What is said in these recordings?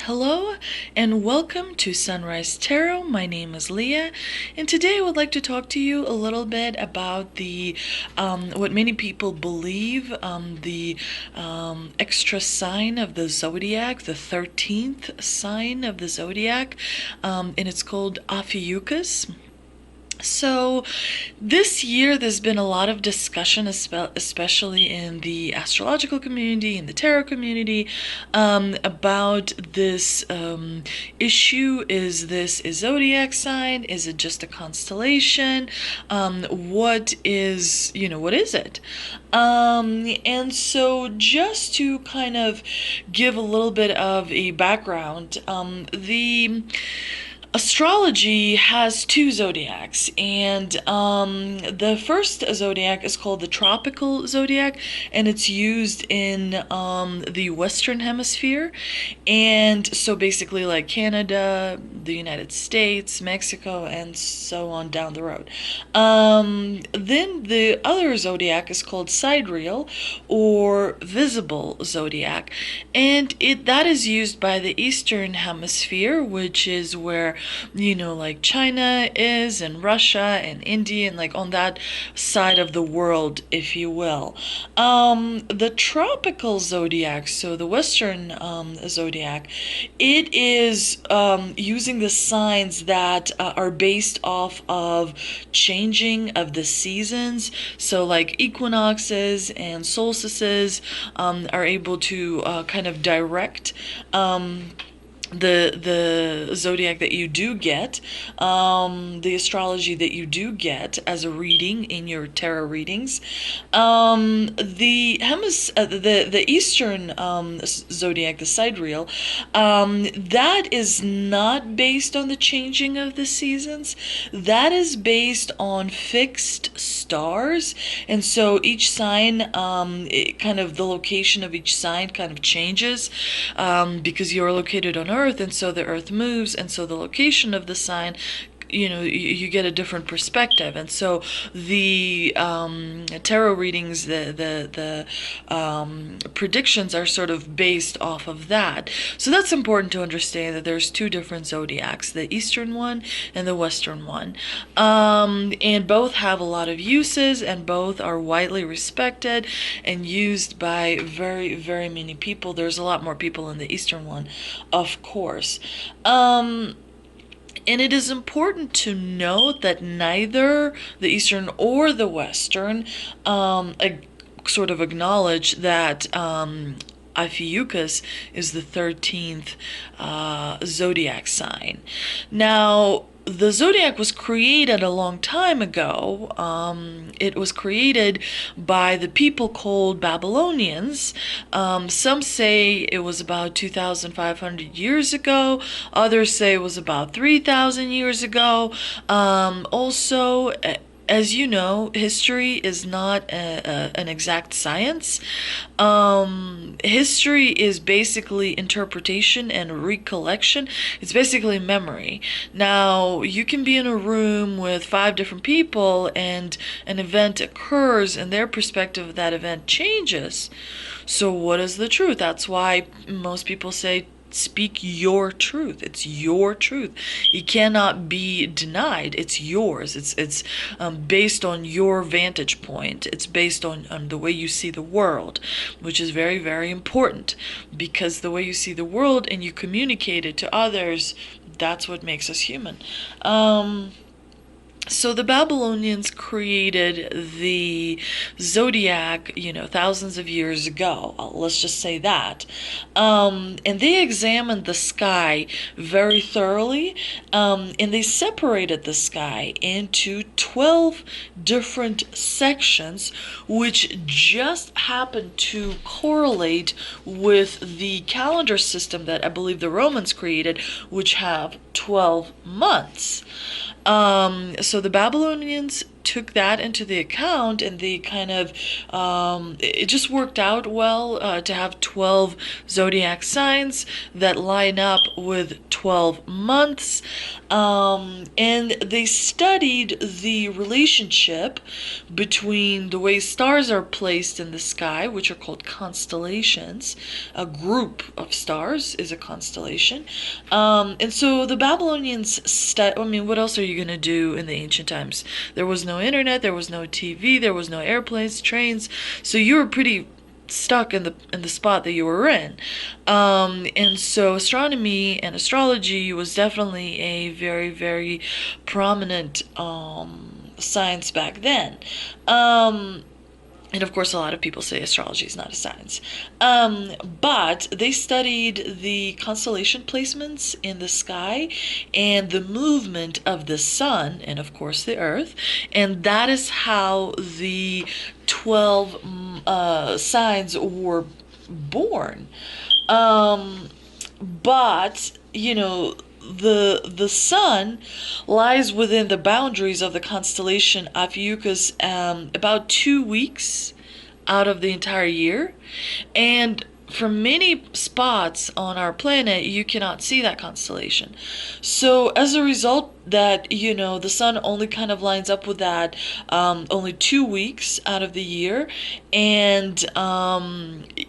Hello and welcome to Sunrise Tarot. My name is Leah, and today I would like to talk to you a little bit about the what many people believe the extra sign of the zodiac, the 13th sign of the zodiac, and it's called Ophiuchus. So, this year there's been a lot of discussion, especially in the astrological community, in the tarot community, about this issue. Is this a zodiac sign? Is it just a constellation? What is, what is it? And so, just to kind of give a little bit of a background, the astrology has two zodiacs, and the first zodiac is called the tropical zodiac, and it's used in the Western Hemisphere, and so basically like Canada, the United States, Mexico, and so on down the road. Then the other zodiac is called sidereal or visible zodiac, and that is used by the Eastern Hemisphere, which is where like China is, and Russia and India, and like on that side of the world, if you will. The tropical zodiac, so the Western zodiac, it is using the signs that are based off of changing of the seasons. So like equinoxes and solstices are able to kind of direct the zodiac that you do get, the astrology that you do get as a reading in your tarot readings. The Eastern zodiac, the sidereal, that is not based on the changing of the seasons. That is based on fixed stars, and so each sign, kind of the location of each sign kind of changes because you're located on Earth, and so the Earth moves, and so the location of the sign, you get a different perspective. And so the tarot readings, the predictions are sort of based off of that. So that's important to understand, that there's two different zodiacs, the Eastern one and the Western one, and both have a lot of uses, and both are widely respected and used by very, very many people. There's a lot more people in the Eastern one, of course. And it is important to note that neither the Eastern or the Western sort of acknowledge that Ophiuchus is the 13th zodiac sign. Now, the zodiac was created a long time ago. It was created by the people called Babylonians. Some say it was about 2,500 years ago. Others say it was about 3,000 years ago. Also, as you know, history is not an exact science. History is basically interpretation and recollection. It's basically memory. Now, you can be in a room with 5 different people, and an event occurs, and their perspective of that event changes. So what is the truth? That's why most people say, speak your truth. It's your truth. It cannot be denied. It's yours. It's based on your vantage point. It's based on the way you see the world, which is very, very important, because the way you see the world and you communicate it to others, that's what makes us human. So the Babylonians created the zodiac, thousands of years ago. Let's just say that. And they examined the sky very thoroughly, and they separated the sky into 12 different sections, which just happened to correlate with the calendar system that I believe the Romans created, which have 12 months. So the Babylonians took that into the account, and they kind of it just worked out well to have 12 zodiac signs that line up with 12 months. And they studied the relationship between the way stars are placed in the sky, which are called constellations. A group of stars is a constellation. And so the Babylonians, I mean, what else are you going to do in the ancient times? There was no internet, there was no TV, there was no airplanes, trains, so you were pretty stuck in the spot that you were in. And so astronomy and astrology was definitely a very, very prominent science back then. And of course, a lot of people say astrology is not a science. But they studied the constellation placements in the sky and the movement of the sun and, of course, the earth. And that is how the 12 signs were born. But, you know, the sun lies within the boundaries of the constellation Ophiuchus about 2 weeks out of the entire year, and from many spots on our planet you cannot see that constellation. So as a result, that, you know, the sun only kind of lines up with that only 2 weeks out of the year, and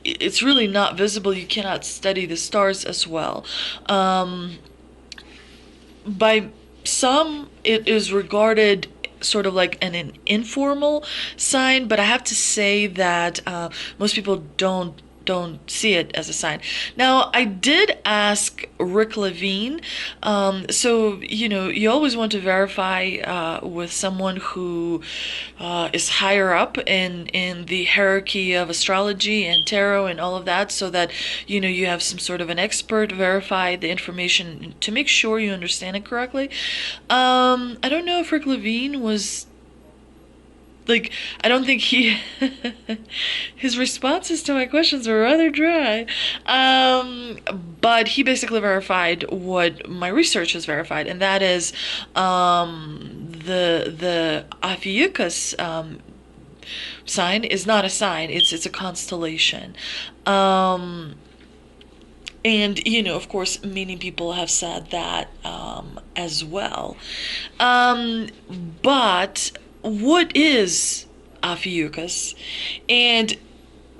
it's really not visible. You cannot study the stars as well. By some, it is regarded sort of like an informal sign, but I have to say that most people don't see it as a sign. Now, I did ask Rick Levine, so, you know, you always want to verify with someone who is higher up in the hierarchy of astrology and tarot and all of that, so that, you know, you have some sort of an expert verify the information to make sure you understand it correctly. I don't know if Rick Levine was, like, I don't think he his responses to my questions were rather dry, but he basically verified what my research has verified, and that is the Ophiuchus sign is not a sign. It's a constellation. And, you know, of course, many people have said that as well. But what is Ophiuchus? And,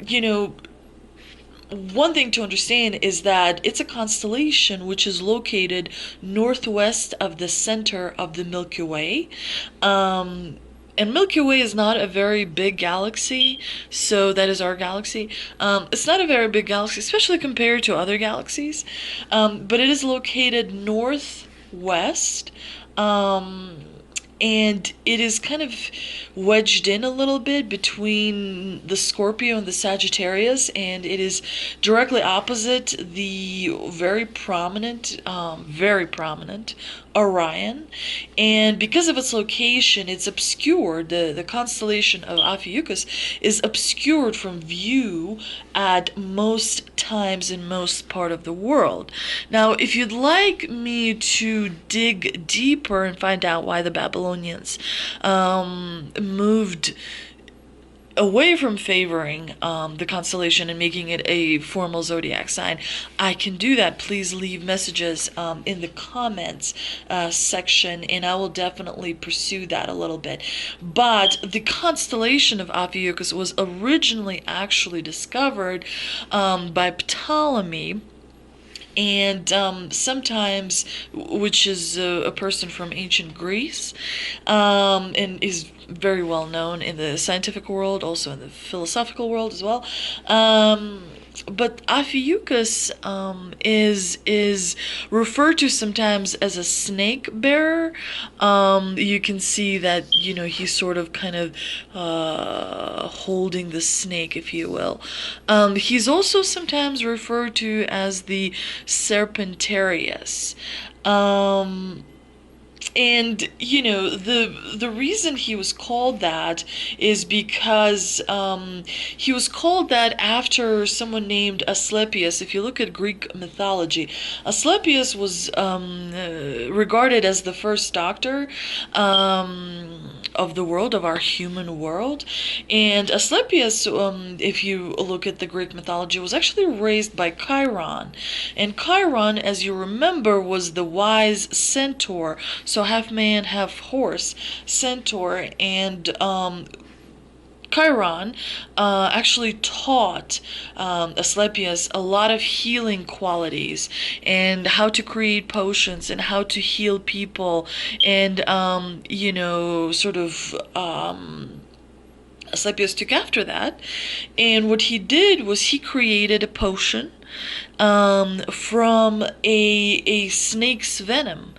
you know, one thing to understand is that it's a constellation which is located northwest of the center of the Milky Way. And Milky Way is not a very big galaxy, so that is our galaxy. It's not a very big galaxy, especially compared to other galaxies, but it is located northwest, and it is kind of wedged in a little bit between the Scorpio and the Sagittarius, and it is directly opposite the very prominent Orion. And because of its location, it's obscured. The constellation of Ophiuchus is obscured from view at most times in most part of the world. Now, if you'd like me to dig deeper and find out why the Babylonians moved away from favoring the constellation and making it a formal zodiac sign, I can do that. Please leave messages in the comments section, and I will definitely pursue that a little bit. But the constellation of Ophiuchus was originally actually discovered by Ptolemy, and sometimes, which is a person from ancient Greece, and is very well known in the scientific world, also in the philosophical world as well. But Ophiuchus is referred to sometimes as a snake bearer. You can see that, you know, he's sort of kind of holding the snake, if you will. He's also sometimes referred to as the Serpentarius. And the reason he was called that is because he was called that after someone named Asclepius. If you look at Greek mythology, Asclepius was regarded as the first doctor of the world, of our human world. And Asclepius, if you look at the Greek mythology, was actually raised by Chiron. And Chiron, as you remember, was the wise centaur, so half man, half horse centaur. And Chiron actually taught Asclepius a lot of healing qualities and how to create potions and how to heal people. And sort of Asclepius took after that, and what he did was he created a potion from a snake's venom,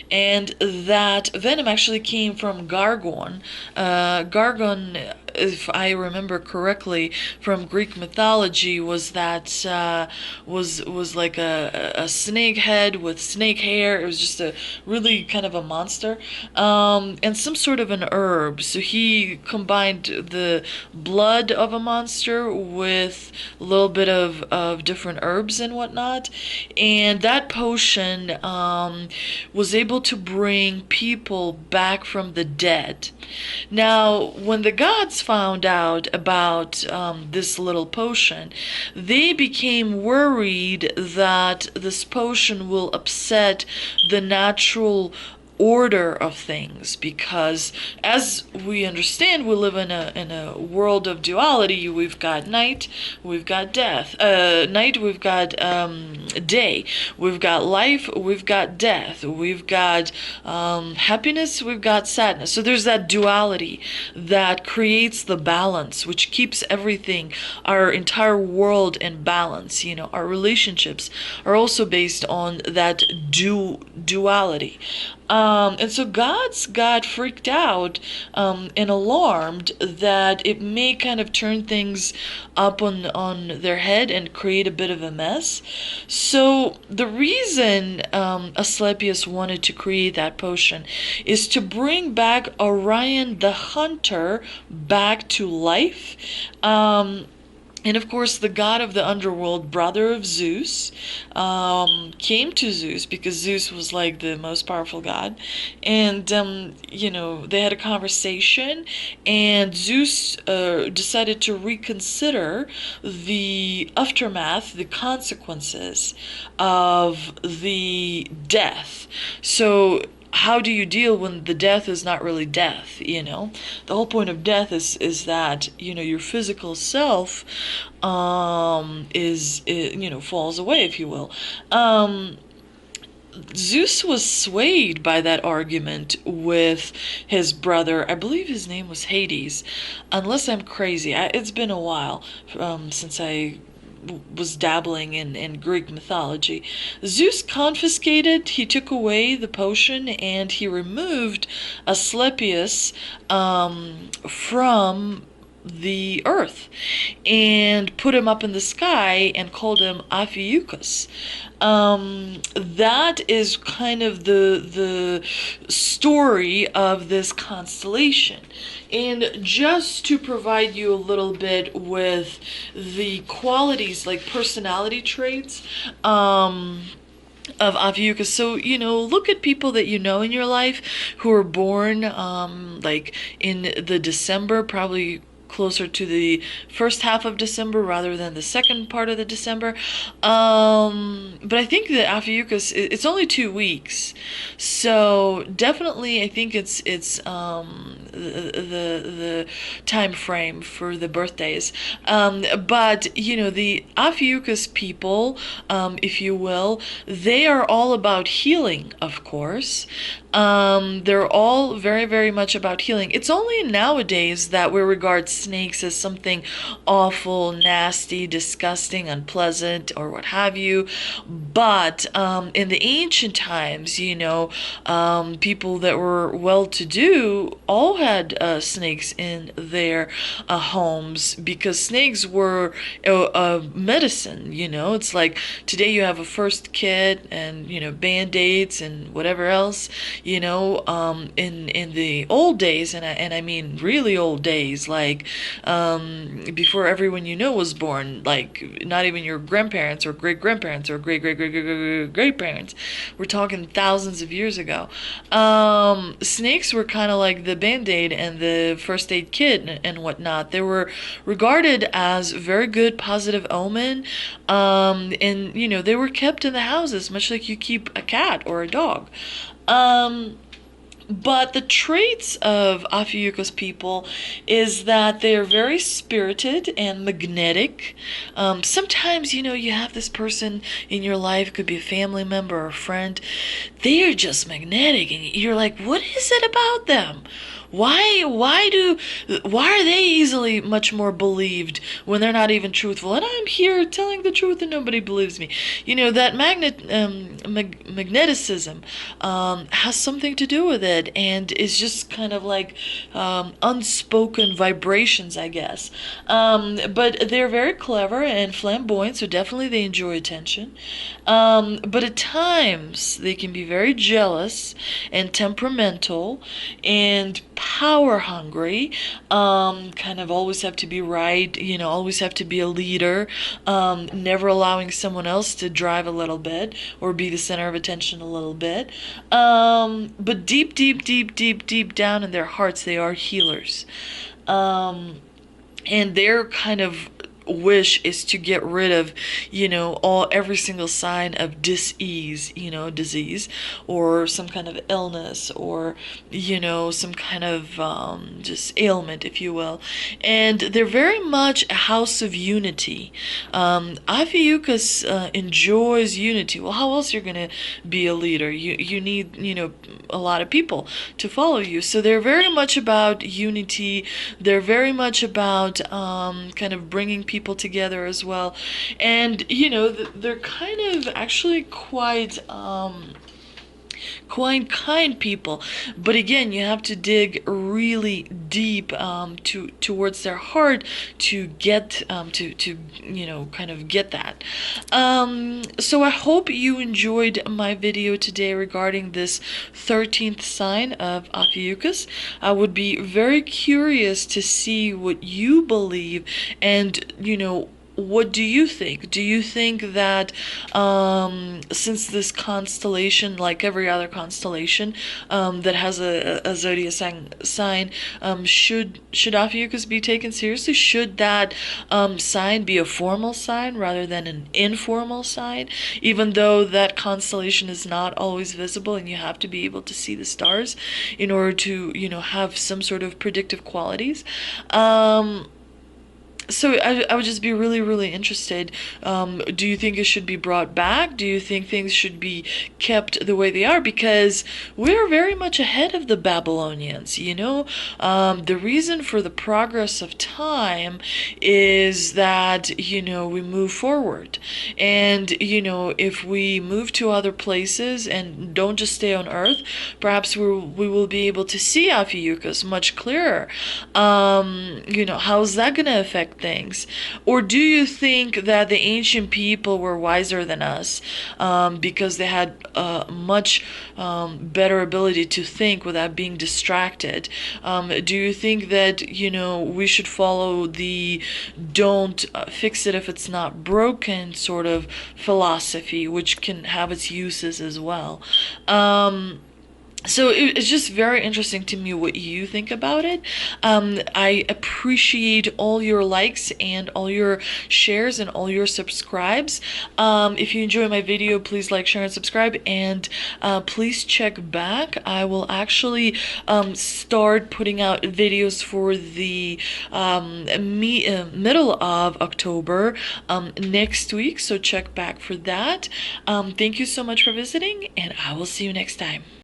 and that venom actually came from Gargon. Gargon, if I remember correctly from Greek mythology, was that was like a snake head with snake hair. It was just a really kind of a monster, and some sort of an herb. So he combined the blood of a monster with a little bit of different herbs and whatnot, and that potion was able to bring people back from the dead. Now, when the gods found out about this little potion, they became worried that this potion will upset the natural order of things, because as we understand, we live in a world of duality. We've got night, we've got death. Night, we've got day, we've got life, we've got death, we've got happiness, we've got sadness. So there's that duality that creates the balance, which keeps everything, our entire world, in balance. Our relationships are also based on that duality. And so gods got freaked out and alarmed that it may kind of turn things up on their head and create a bit of a mess. So the reason Asclepius wanted to create that potion is to bring back Orion the Hunter back to life. And of course, the god of the underworld, brother of Zeus, came to Zeus because Zeus was like the most powerful god. And, they had a conversation, and Zeus decided to reconsider the aftermath, the consequences of the death. So how do you deal when the death is not really death? The whole point of death is that your physical self falls away, if you will. Zeus was swayed by that argument with his brother. I believe his name was Hades, unless I'm crazy. It's been a while since I was dabbling in Greek mythology. Zeus confiscated, he took away the potion, and he removed Asclepius from the earth and put him up in the sky and called him Ophiuchus. That is kind of the story of this constellation. And just to provide you a little bit with the qualities, like personality traits, of Ophiuchus. So, look at people that you know in your life who are born like in the December, probably closer to the first half of December rather than the second part of the December. But I think that Ophiuchus, it's only 2 weeks, so definitely I think it's the time frame for the birthdays. But the Ophiuchus people, if you will, they are all about healing, of course. They're all very, very much about healing. It's only nowadays that we regard snakes as something awful, nasty, disgusting, unpleasant, or what have you. But in the ancient times, people that were well-to-do all had snakes in their homes, because snakes were a medicine. It's like today you have a first kit and band-aids and whatever else. In the old days, and I mean really old days, like before everyone was born, like not even your grandparents or great-grandparents or great-great-great-great-great-great-parents. We're talking thousands of years ago. Snakes were kind of like the band-aid and the first aid kit and whatnot. They were regarded as very good, positive omen, and they were kept in the houses, much like you keep a cat or a dog. But the traits of Ophiuchus people is that they are very spirited and magnetic. Sometimes, you have this person in your life, could be a family member or a friend. They are just magnetic, and you're like, what is it about them? Why are they easily much more believed when they're not even truthful? And I'm here telling the truth and nobody believes me. That magneticism has something to do with it, and is just kind of like unspoken vibrations, I guess. But they're very clever and flamboyant, so definitely they enjoy attention. But at times they can be very jealous and temperamental and power hungry, kind of always have to be right, always have to be a leader, never allowing someone else to drive a little bit or be the center of attention a little bit. But deep down in their hearts, they are healers. And they're kind of wish is to get rid of every single sign of disease, disease, or some kind of illness, or some kind of just ailment, if you will. And they're very much a house of unity. Ophiuchus enjoys unity. Well, how else you're gonna be a leader? You need a lot of people to follow you. So they're very much about unity. They're very much about kind of bringing people together as well. And they're kind of actually quite kind people, but again, you have to dig really deep towards their heart to get to kind of get that. So I hope you enjoyed my video today regarding this 13th sign of Ophiuchus. I would be very curious to see what you believe, and what do you think? Do you think that since this constellation, like every other constellation that has a zodiac sign, should Ophiuchus be taken seriously? Should that sign be a formal sign rather than an informal sign? Even though that constellation is not always visible, and you have to be able to see the stars in order to have some sort of predictive qualities. So I would just be really, really interested. Do you think it should be brought back? Do you think things should be kept the way they are? Because we're very much ahead of the Babylonians, The reason for the progress of time is that, we move forward. And, if we move to other places and don't just stay on Earth, perhaps we will be able to see Ophiuchus much clearer. How is that going to affect things? Or do you think that the ancient people were wiser than us because they had a much better ability to think without being distracted? Do you think that we should follow the don't fix it if it's not broken sort of philosophy, which can have its uses as well? So it's just very interesting to me what you think about it. I appreciate all your likes and all your shares and all your subscribes. If you enjoy my video, please like, share, and subscribe. And please check back. I will actually start putting out videos for the middle of October next week. So check back for that. Thank you so much for visiting, and I will see you next time.